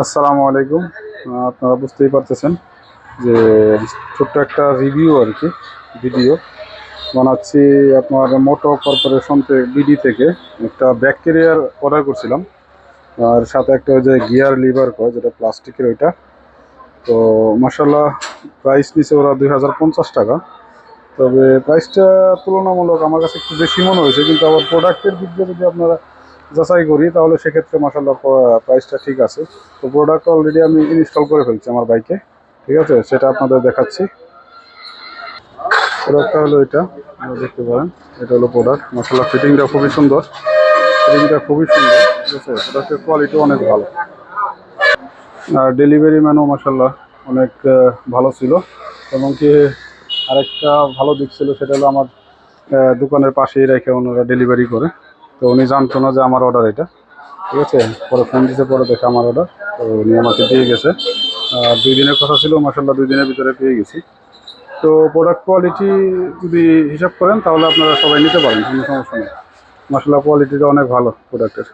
আসসালামু আলাইকুম। আপনারা বুঝতেই পারতেছেন যে ছোট্ট একটা রিভিউ আর কি, ভিডিও বানাচ্ছি। আপনার মোটো কর্পোরেশন বিডি থেকে একটা ব্যাক ক্যারিয়ার অর্ডার করছিলাম, আর সাথে একটা ওই যে গিয়ার লিভার কয় যেটা প্লাস্টিকের ওইটা। তো মাসাল্লাহ প্রাইস নিছে ওরা 2050 টাকা। তবে প্রাইসটা তুলনামূলক আমার কাছে একটু বেশি মনে হয়েছে, কিন্তু আবার প্রোডাক্টের দিক দিয়ে যদি আপনারা যাচাই করি তাহলে সেক্ষেত্রে মাসাল্লাহ প্রাইসটা ঠিক আছে। তো প্রোডাক্ট অলরেডি আমি ইনস্টল করে ফেলছি আমার বাইকে, ঠিক আছে, সেটা আপনাদের দেখাচ্ছি। প্রোডাক্টটা হলো এটা, আপনারা দেখতে পারেন। এটা হলো প্রোডাক্ট। মাসাল্লাহ ফিটিংটা খুবই সুন্দর, ফিটিংটা খুবই সুন্দর, ঠিক আছে। প্রোডাক্টের কোয়ালিটি অনেক ভালো, আর ডেলিভারি ম্যানও মাসাল্লাহ অনেক ভালো ছিল। এবং কি আরেকটা ভালো দিক ছিল, সেটা হলো আমার দোকানের পাশেই রেখে ওনারা ডেলিভারি করে। তো উনি জানতো না যে আমার অর্ডার এটা, ঠিক আছে। পরে ফোন দিতে, পরে দেখে আমার অর্ডার, তো উনি আমাকে দিয়ে গেছে। আর 2 দিনের কথা ছিল, মাসাল্লাহ 2 দিনের ভিতরে পেয়ে গেছি। তো প্রোডাক্ট কোয়ালিটি যদি হিসাব করেন তাহলে আপনারা সবাই নিতে পারেন, কোনো সমস্যা নেই। মাসাল্লাহ কোয়ালিটিটা অনেক ভালো প্রোডাক্টের।